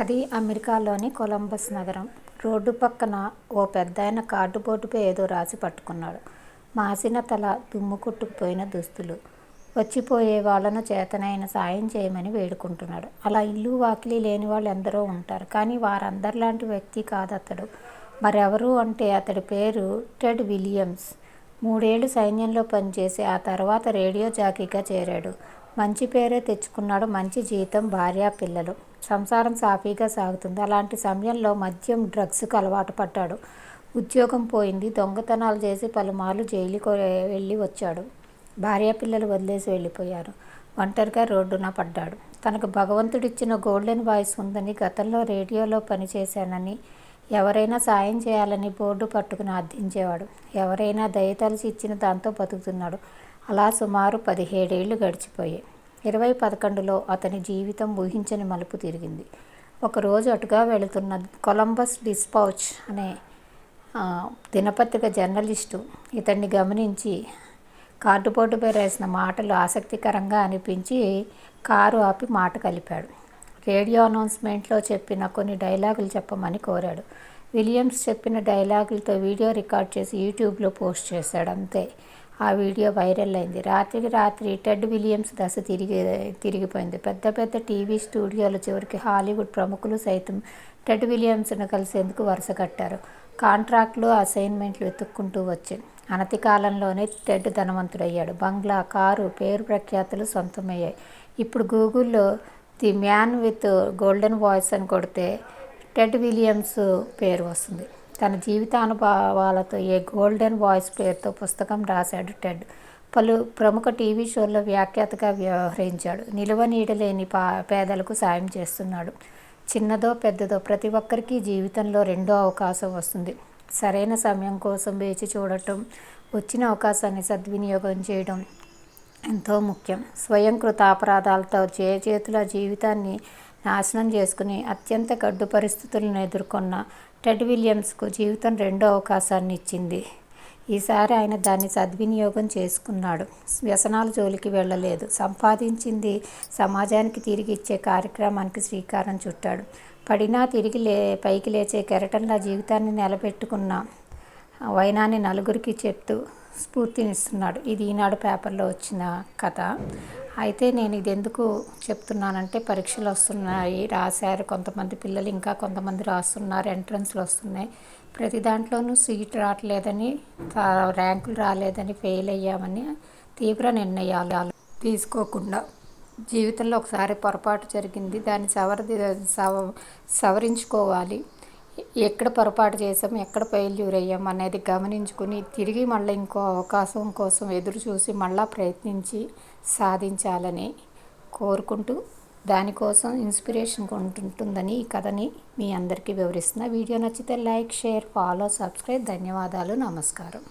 అది అమెరికాలోని కొలంబస్ నగరం. రోడ్డు పక్కన ఓ పెద్దాయన కార్డుబోర్డుపై ఏదో రాసి పట్టుకున్నాడు. మాసిన తల, దుమ్ము కొట్టుకుపోయిన దుస్తులు. వచ్చిపోయే వాళ్లను చేతనైన సాయం చేయమని వేడుకుంటున్నాడు. అలా ఇల్లు వాకిలి లేనివాళ్ళు ఎందరో ఉంటారు. కానీ వారందరిలాంటి వ్యక్తి కాదతడు. మరెవరు అంటే అతడి పేరు టెడ్ విలియమ్స్. 3 ఏళ్లు సైన్యంలో పనిచేసి ఆ తర్వాత రేడియో జాకీగా చేరాడు. మంచి పేరే తెచ్చుకున్నాడు. మంచి జీతం, భార్య, పిల్లలు. సంసారం సాఫీగా సాగుతుంది. అలాంటి సమయంలో మద్యం, డ్రగ్స్కు అలవాటు పడ్డాడు. ఉద్యోగం పోయింది. దొంగతనాలు చేసి పలుమార్లు జైలుకు వెళ్ళి వచ్చాడు. భార్యాపిల్లలు వదిలేసి వెళ్ళిపోయారు. ఒంటరిగా రోడ్డున పడ్డాడు. తనకు భగవంతుడిచ్చిన గోల్డెన్ వాయిస్ ఉందని, గతంలో రేడియోలో పనిచేశానని, ఎవరైనా సాయం చేయాలని బోర్డు పట్టుకుని అర్థించేవాడు. ఎవరైనా దయతలిచి ఇచ్చిన దాంతో బతుకుతున్నాడు. అలా సుమారు 17 ఏళ్లు గడిచిపోయాయి. 2011లో అతని జీవితం ఊహించని మలుపు తిరిగింది. ఒకరోజు అటుగా వెళుతున్న కొలంబస్ డిస్పాచ్ అనే దినపత్రిక జర్నలిస్టు ఇతన్ని గమనించి కార్డుబోర్డుపై రాసిన మాటలు ఆసక్తికరంగా అనిపించి కారు ఆపి మాట కలిపాడు. రేడియో అనౌన్స్మెంట్లో చెప్పిన కొన్ని డైలాగులు చెప్పమని కోరాడు. విలియమ్స్ చెప్పిన డైలాగులతో వీడియో రికార్డ్ చేసి యూట్యూబ్లో పోస్ట్ చేశాడు. అంతే, ఆ వీడియో వైరల్ అయింది. రాత్రికి రాత్రి టెడ్ విలియమ్స్ దశ తిరిగిపోయింది. పెద్ద పెద్ద టీవీ స్టూడియోలు, చివరికి హాలీవుడ్ ప్రముఖులు సైతం టెడ్ విలియమ్స్ను కలిసేందుకు వరుస కట్టారు. కాంట్రాక్టులు, అసైన్మెంట్లు వెతుక్కుంటూ వచ్చాయి. అనతి కాలంలోనే టెడ్ ధనవంతుడయ్యాడు. బంగ్లా, కారు, పేరు ప్రఖ్యాతులు సొంతమయ్యాయి. ఇప్పుడు గూగుల్లో the man with golden voice అని కొడితే టెడ్ విలియమ్స్ పేరు వస్తుంది. తన జీవితానుభవాలతో ఏ గోల్డెన్ వాయిస్ పేరుతో పుస్తకం రాశాడు టెడ్. పలు ప్రముఖ టీవీ షోల్లో వ్యాఖ్యాతగా వ్యవహరించాడు. నిలువనీడలేని పేదలకు సాయం చేస్తున్నాడు. చిన్నదో పెద్దదో ప్రతి ఒక్కరికి జీవితంలో రెండో అవకాశం వస్తుంది. సరైన సమయం కోసం వేచి చూడటం, వచ్చిన అవకాశాన్ని సద్వినియోగం చేయడం ఎంతో ముఖ్యం. స్వయం కృతాపరాధాలతో చేతుల జీవితాన్ని నాశనం చేసుకుని అత్యంత గడ్డు పరిస్థితులను ఎదుర్కొన్న టెడ్ విలియమ్స్కు జీవితం రెండో అవకాశాన్ని ఇచ్చింది. ఈసారి ఆయన దాన్ని సద్వినియోగం చేసుకున్నాడు. వ్యసనాల జోలికి వెళ్ళలేదు. సంపాదించింది సమాజానికి తిరిగి ఇచ్చే కార్యక్రమానికి శ్రీకారం చుట్టాడు. పడినా తిరిగి పైకి లేచే కెరటంలా జీవితాన్ని నిలబెట్టుకున్న వైనాన్ని నలుగురికి చెప్తూ స్ఫూర్తినిస్తున్నాడు. ఇది ఈనాడు పేపర్లో వచ్చిన కథ. అయితే నేను ఇది ఎందుకు చెప్తున్నానంటే, పరీక్షలు వస్తున్నాయి, రాశారు కొంతమంది పిల్లలు, ఇంకా కొంతమంది రాస్తున్నారు, ఎంట్రన్స్లు వస్తున్నాయి. ప్రతి దాంట్లోనూ సీట్ రావట్లేదని, ర్యాంకులు రాలేదని, ఫెయిల్ అయ్యామని తీవ్ర నిర్ణయాలు తీసుకోకుండా, జీవితంలో ఒకసారి పొరపాటు జరిగింది, దాన్ని సవరించుకోవాలి, ఎక్కడ పొరపాటు చేసాం, ఎక్కడ ఫెయిల్యూర్ అయ్యాం అనేది గమనించుకుని తిరిగి మళ్ళీ ఇంకో అవకాశం కోసం ఎదురు చూసి మళ్ళా ప్రయత్నించి సాధించాలని కోరుకుంటూ, దానికోసం ఇన్స్పిరేషన్ ఉంటుందని ఈ కథని మీ అందరికీ వివరిస్తున్నా. వీడియో నచ్చితే లైక్, షేర్, ఫాలో, సబ్స్క్రైబ్. ధన్యవాదాలు. నమస్కారం.